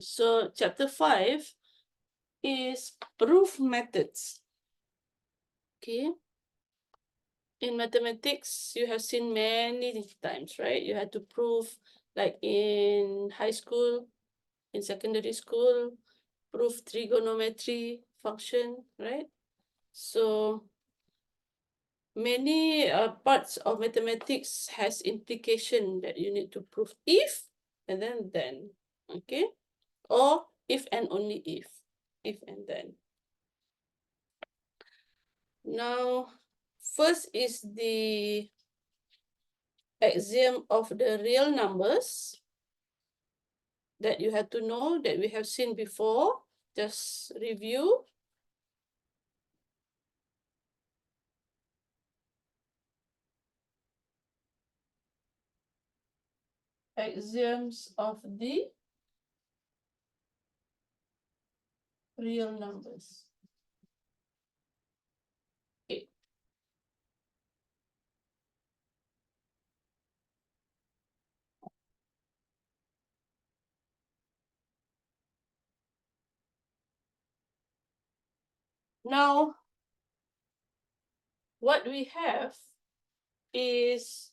So chapter 5 is proof methods. Okay. In mathematics, you have seen many times, right? You had to prove, like in high school, in secondary school, prove trigonometry function, right? So many parts of mathematics has implication that you need to prove if and then, okay? Or if and only if and then. Now, first is the axiom of the real numbers that you have to know, that we have seen before. Just review. Axioms of the real numbers. Okay. Now, what we have is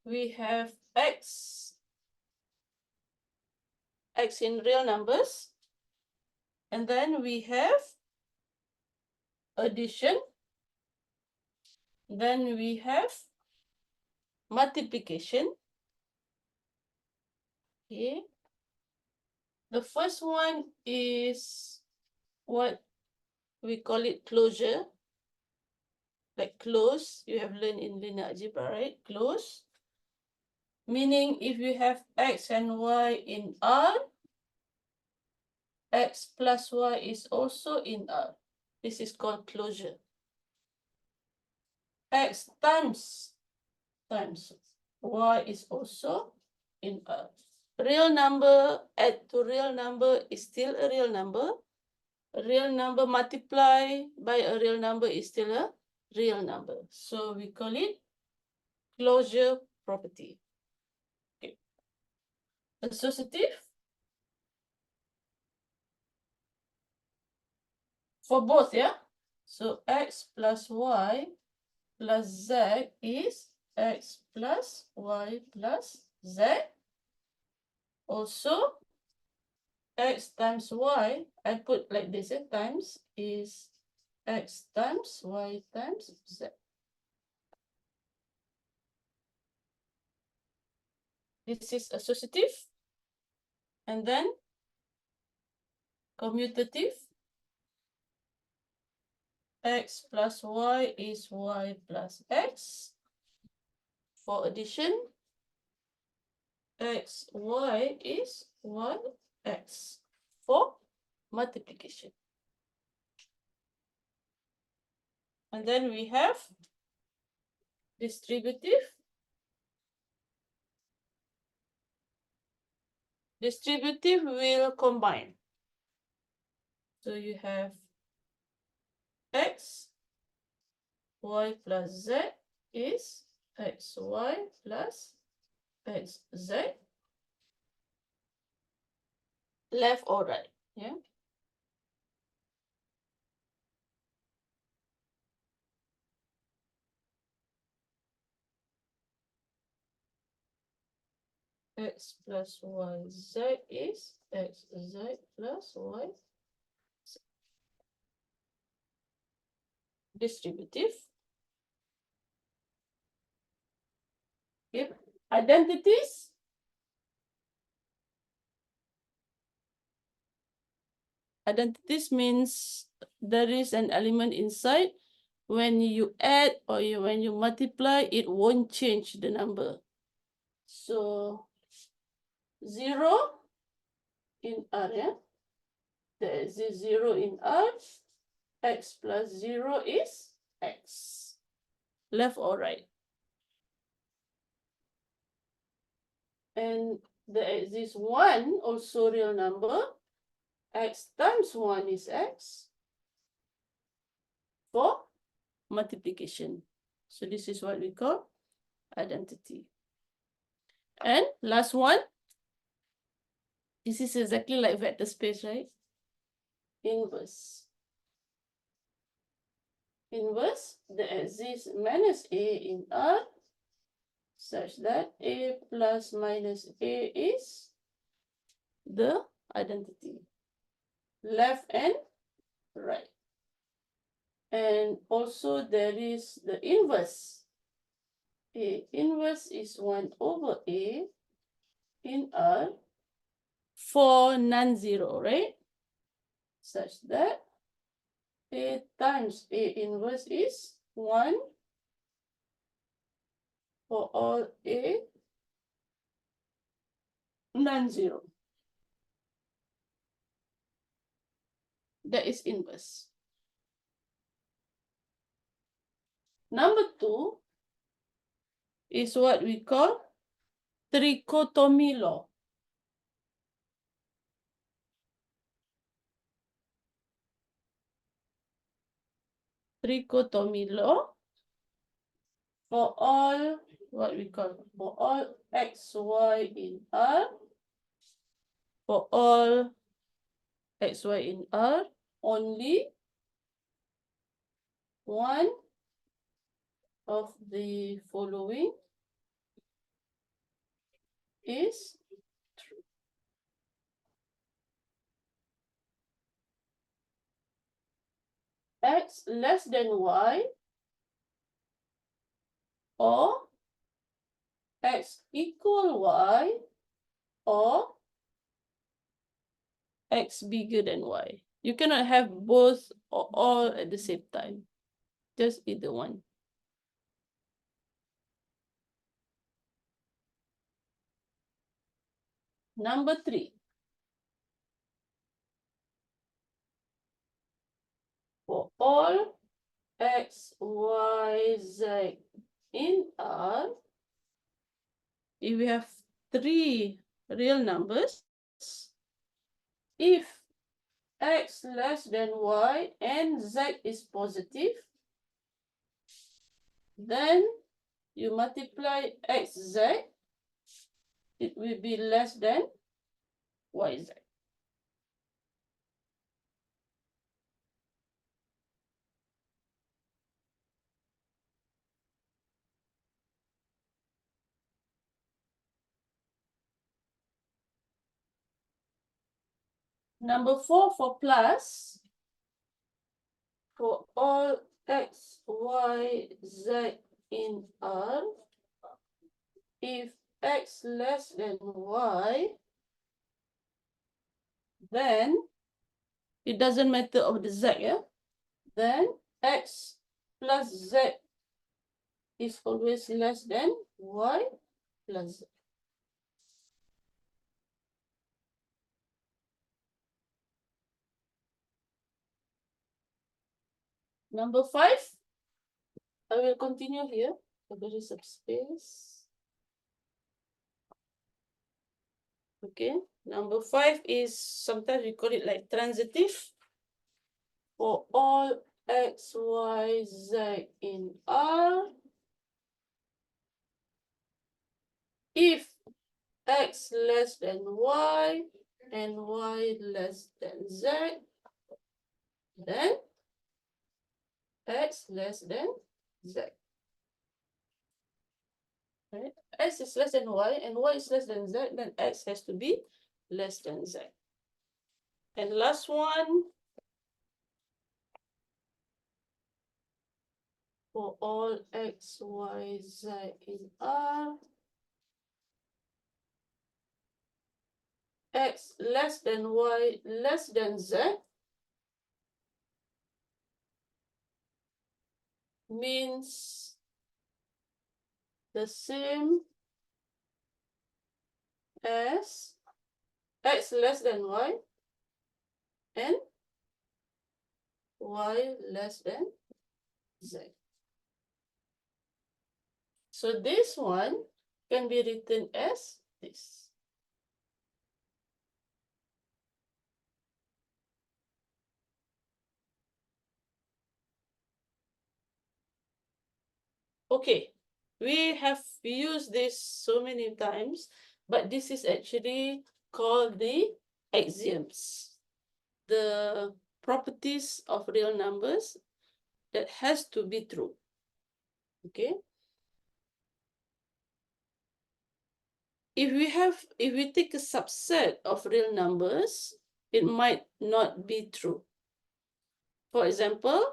we have x in real numbers, and then we have addition, then we have multiplication. Okay. The first one is what we call it closure. Like close, you have learned in linear algebra, right? Close. Meaning if you have x and y in R, x plus y is also in R. This is called closure. X times y is also in R. Real number add to real number is still a real number. A real number multiplied by a real number is still a real number. So we call it closure property. Okay. Associative for both, yeah? So x plus y plus z is x plus y plus z. Also, x times y, I put like this, times is x times y times z. This is associative. And then commutative. X plus y is y plus x. For addition, x, y is y, x. For multiplication. And then we have distributive. Distributive will combine. So you have x, y plus z is xy plus xz. Left or right, yeah? X plus y z is xz plus y. Distributive. Okay. Identities. Identities means there is an element inside. When you add or when you multiply, it won't change the number. So 0 in R, yeah? There is a 0 in R. X plus 0 is x. Left or right? And there exists 1, also real number. X times 1 is x. For multiplication. So this is what we call identity. And last one, This is exactly like vector space, right? Inverse. Inverse, there exists minus A in R such that A plus minus A is the identity. Left and right. And also there is the inverse. A inverse is 1 over A in R for non-zero, right? Such that A times A inverse is 1 for all A non-zero. That is inverse. Number 2 is what we call trichotomy law. Trichotomy law for all what we call for all x, y in R, for all x, y in R, only one of the following is true. X less than y or x equal y or x bigger than y. You cannot have both or all at the same time. Just either one. Number 3. For all x, y, z in R, if we have 3 real numbers, if x less than y and z is positive, then you multiply xz, it will be less than yz. Number 4 for plus, for all x, y, z in R, if x less than y, then it doesn't matter of the z, yeah? Then x plus z is always less than y plus z. Number 5, I will continue here, so there is some space. Okay, number 5 is sometimes we call it like transitive. For all x, y, z in R, if x less than y and y less than z, then x less than z. Right? X is less than y and y is less than z, then x has to be less than z. And last one, for all x, y, z in R, x less than y less than z means the same as x less than y and y less than z. So this one can be written as this. Okay, we have used this so many times, but this is actually called the axioms, the properties of real numbers that has to be true. Okay. If we take a subset of real numbers, it might not be true. For example,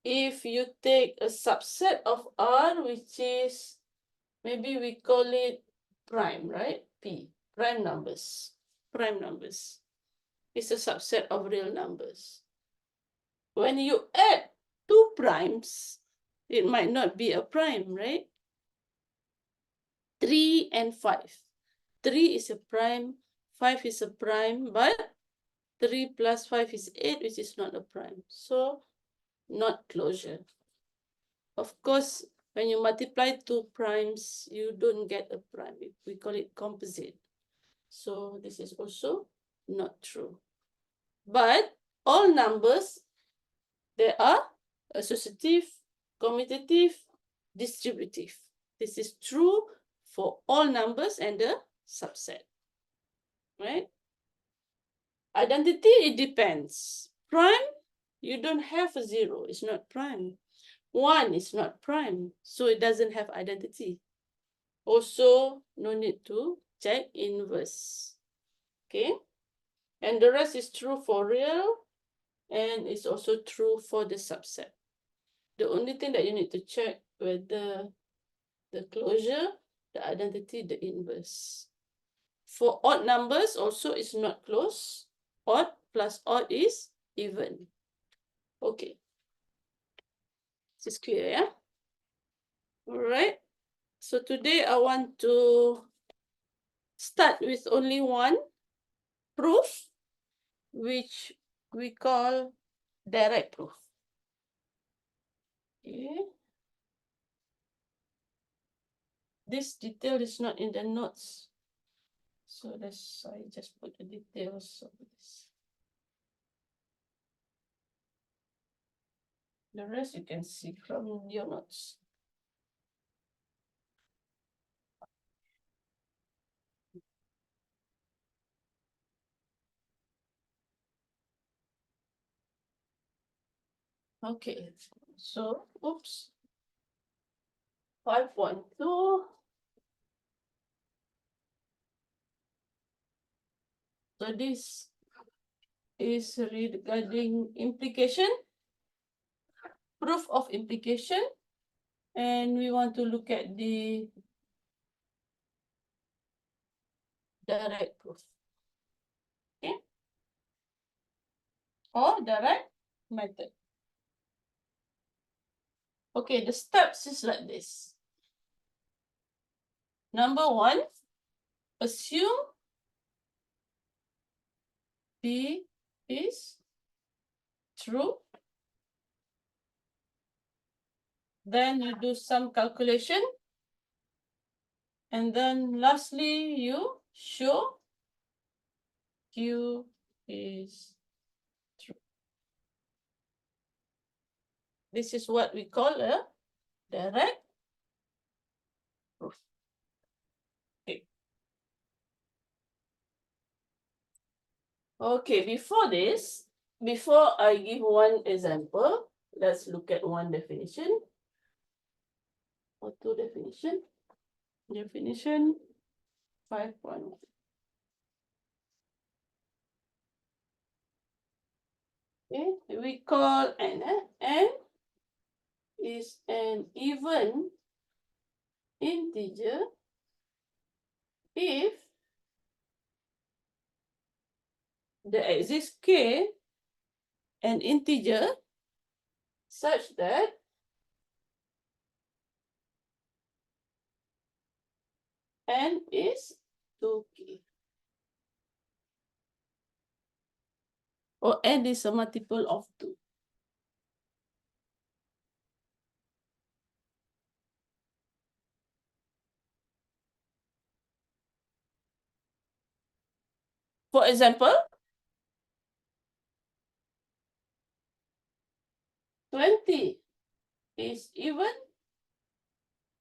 if you take a subset of R, which is, maybe we call it prime, right? P, prime numbers. Prime numbers. It's a subset of real numbers. When you add two primes, it might not be a prime, right? 3 and 5. 3 is a prime, 5 is a prime, but 3 plus 5 is 8, which is not a prime. So, not closure. Of course, when you multiply two primes, you don't get a prime. We call it composite. So, this is also not true. But all numbers, they are associative, commutative, distributive. This is true for all numbers and the subset, right? Identity, it depends. Prime, you don't have a 0, it's not prime. 1 is not prime, so it doesn't have identity. Also, no need to check inverse. Okay, and the rest is true for real, and it's also true for the subset. The only thing that you need to check whether the closure, the identity, the inverse. For odd numbers, also is not close. Odd plus odd is even. Okay. This is clear, yeah? All right. So today I want to start with only one proof, which we call direct proof. Okay. This detail is not in the notes. So that's I just put the details of this. The rest you can see from your notes. Okay, so oops. 5.2. So this is regarding implication, proof of implication, and we want to look at the direct proof. Okay, or direct method. Okay, the steps is like this. Number 1, assume P is true. Then you do some calculation. And then lastly, you show Q is true. This is what we call a direct proof. Okay. Okay, before I give one example, let's look at one definition or two definition. Definition 5.1. Okay, we call n is an even integer if there exists k, an integer such that n is 2k. Or n is a multiple of 2. For example, 20 is even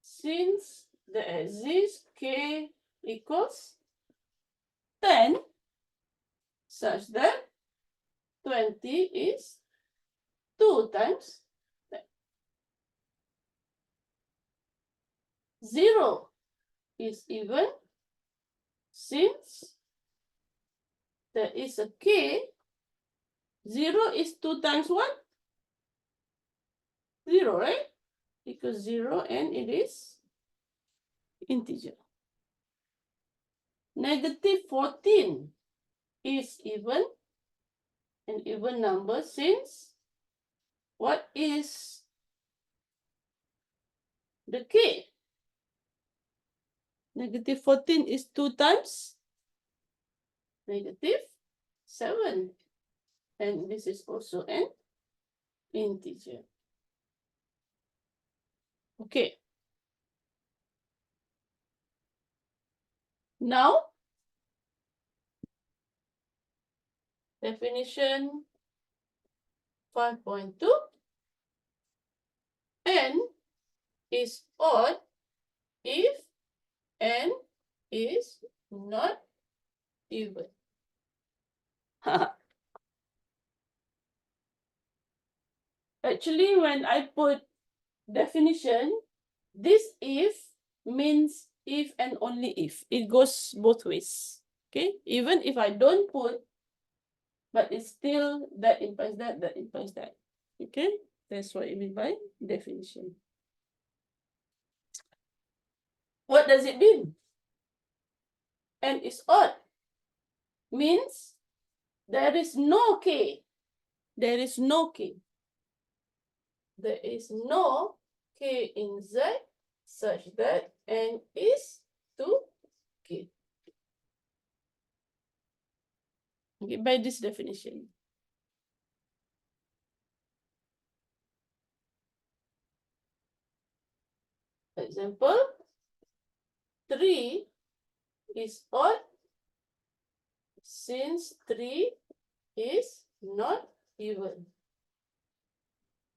since there exists k equals 10 such that 20 is 2 times 10. 0 is even since there is a k. 0 is 2 times 1? 0, right? Because 0 and it is integer. Negative 14 is even, an even number since what is the k? Negative 14 is 2 times negative 7. And this is also an integer. Okay. Now, definition 5.2. N is odd if n is not even. Actually, when I put definition, this if means if and only if. It goes both ways. Okay, even if I don't put, but it's still that implies that, that implies that. Okay, that's what I mean by definition. What does it mean? N is odd. Means there is no k. There is no k. There is no k in Z such that n is 2k. Okay, by this definition. Example, 3 is odd since 3 is not even.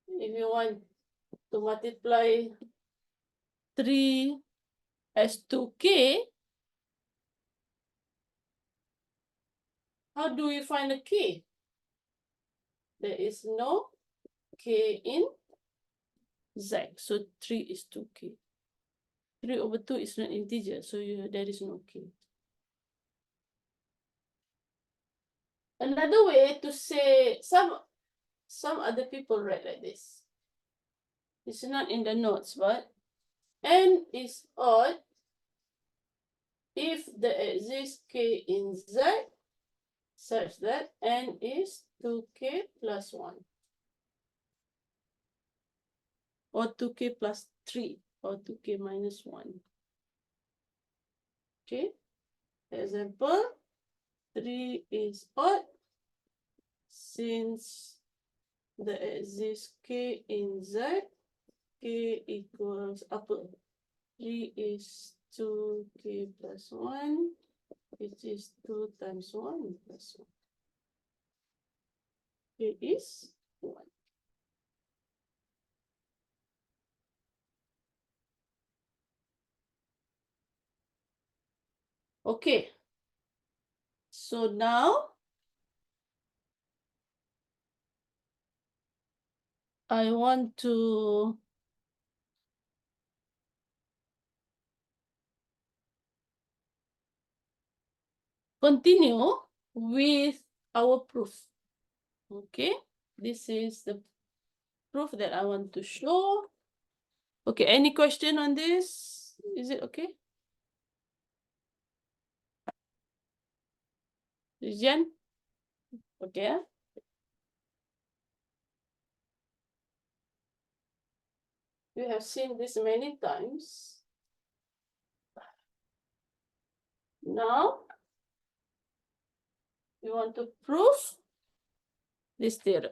If you want to multiply 3 as 2k, how do we find a k? There is no k in Z, so 3 is 2k. 3 over 2 is not integer, so there is no k. Another way to say, some other people write like this. It's not in the notes, but n is odd if there exists k in Z such that n is 2k plus 1. Or 2k plus 3 or 2k minus 1. Okay. Example, 3 is odd since there exists k in Z, k equals upper. 3 is 2k plus 1, which is 2 times 1 plus 1. K is 1. Okay. So now I want to continue with our proof. Okay, this is the proof that I want to show. Okay, any question on this? Is it okay? Jen? Okay. We have seen this many times. Now, we want to prove this theorem.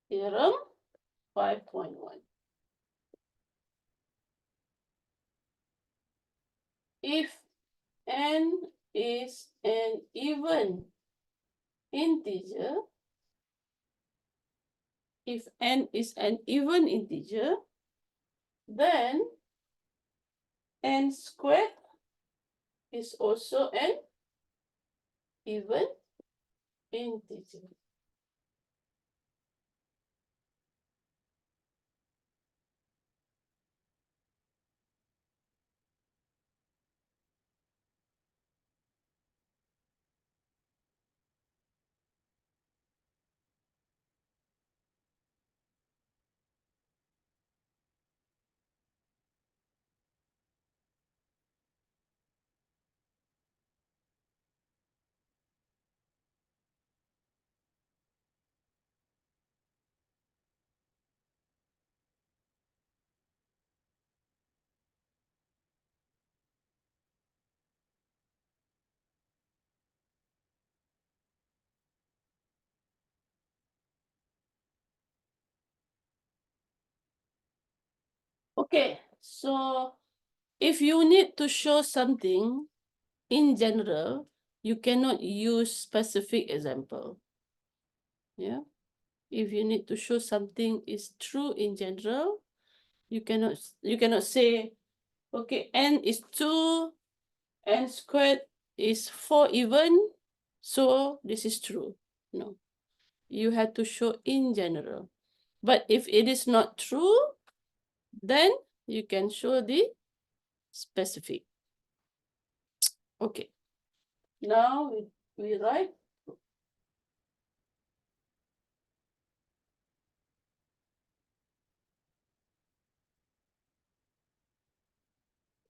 Theorem 5.1. If n is an even integer, if n is an even integer, then n squared is also an even integer. Okay, so if you need to show something in general, you cannot use specific example. Yeah. If you need to show something is true in general, you cannot say, okay, n is 2, n squared is 4 even, so this is true. No. You have to show in general. But if it is not true, then you can show the specific. Okay. Now we write.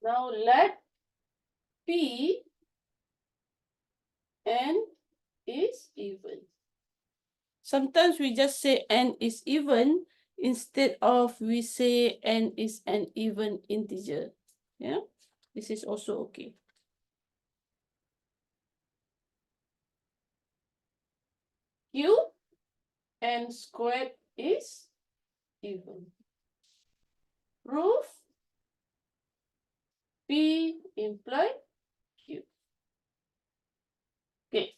Now let P n is even. Sometimes we just say n is even instead of we say n is an even integer. Yeah, this is also okay. Q n squared is even. Proof P imply Q. Okay.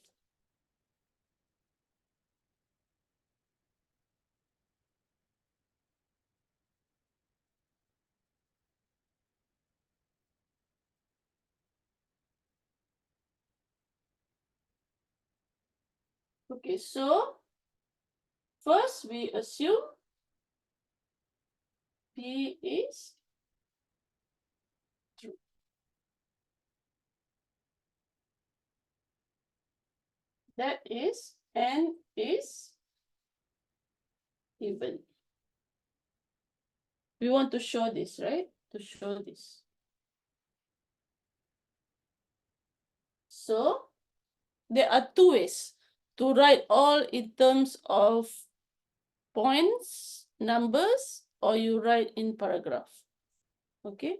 Okay, so first we assume P is true. That is n is even. We want to show this, right? To show this. So there are two ways to write all in terms of points, numbers, or you write in paragraph. Okay.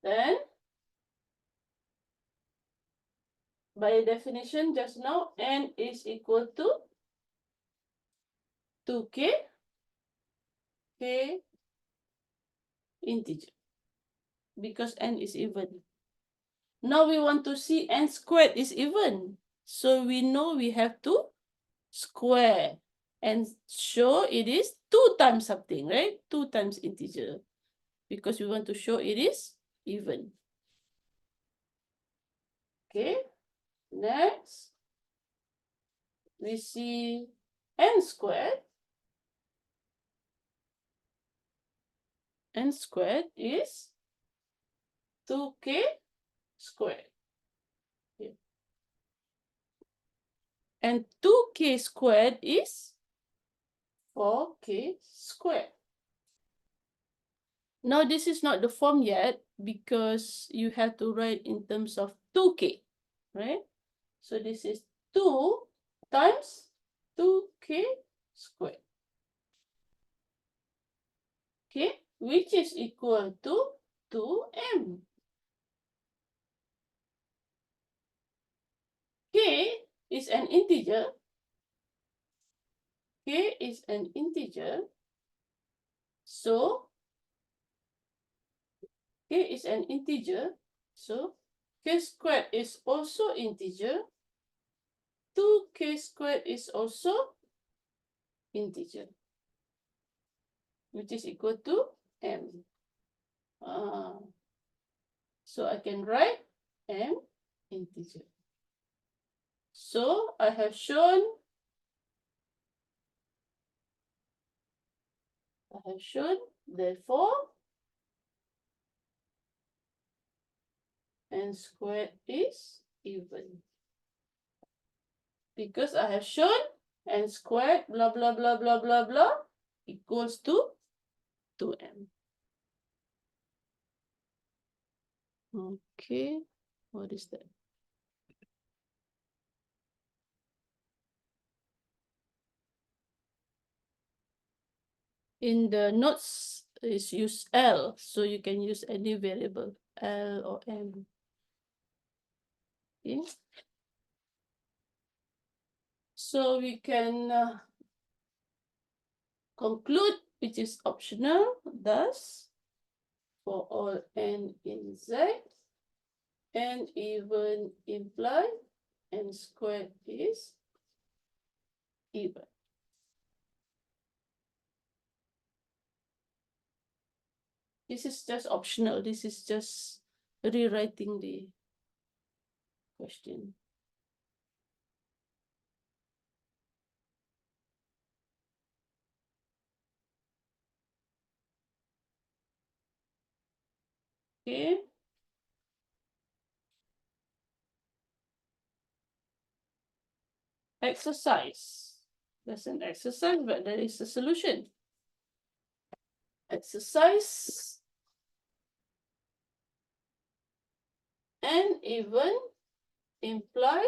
Then, by definition just now, n is equal to 2k, k integer, because n is even. Now we want to see n squared is even. So we know we have to square and show it is 2 times something, right? 2 times integer, because we want to show it is even. Okay, next we see n squared. N squared is 2k squared. Yeah. And 2k squared is 4k squared. Now this is not the form yet because you have to write in terms of 2k, right? So this is 2 times 2k squared. Okay, which is equal to 2m. K is an integer. K is an integer. So k is an integer. So k squared is also integer. 2k squared is also integer, which is equal to m. So I can write m integer. So I have shown therefore n squared is even. Because I have shown n squared blah blah blah blah blah blah equals to 2m. Okay, what is that? In the notes is use L, so you can use any variable, L or M. Okay. So we can conclude, which is optional, thus for all n in Z, n even imply n squared is even. This is just optional. This is just rewriting the question. Okay. Exercise. There's an exercise, but there is a solution. Exercise. N even imply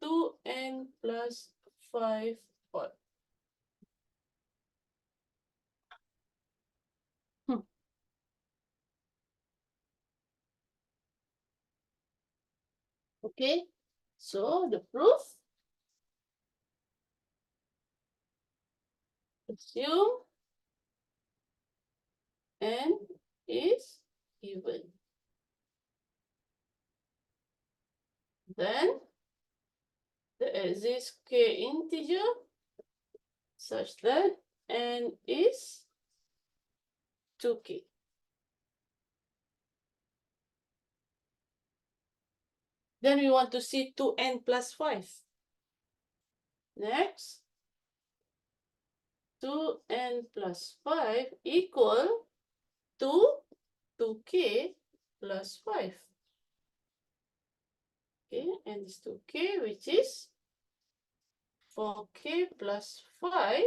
2n plus 5 odd. Okay, so the proof, assume n is even. Then there exists k integer such that n is 2k. Then we want to see 2n plus 5. Next, 2n plus 5 equal to 2k plus 5. Okay, and it's 2k, which is 4k plus 5.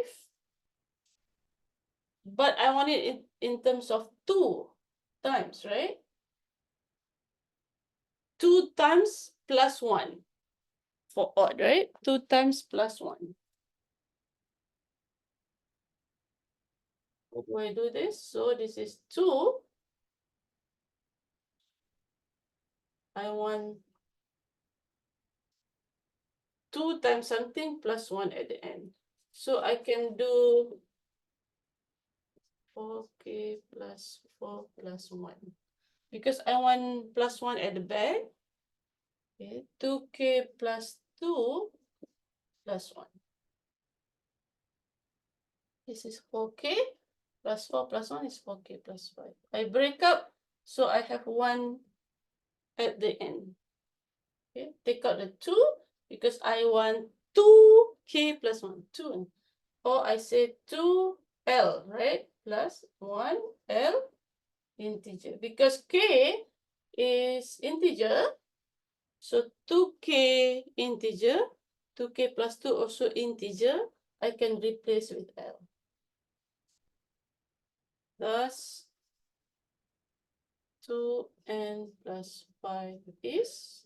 But I want it in terms of 2 times, right? 2 times plus 1 for odd, right? 2 times plus 1. How do I do this? So this is 2. I want 2 times something plus 1 at the end. So I can do 4k plus 4 plus 1. Because I want plus 1 at the back. Okay, 2k plus 2 plus 1. This is 4k plus 4 plus 1 is 4k plus 5. I break up, so I have 1 at the end. Okay, take out the 2 because I want 2k plus 1, 2. Or I say 2l, right? Plus 1l integer. Because k is integer, so 2k integer, 2k plus 2 also integer, I can replace with l. Thus, 2n plus 5 is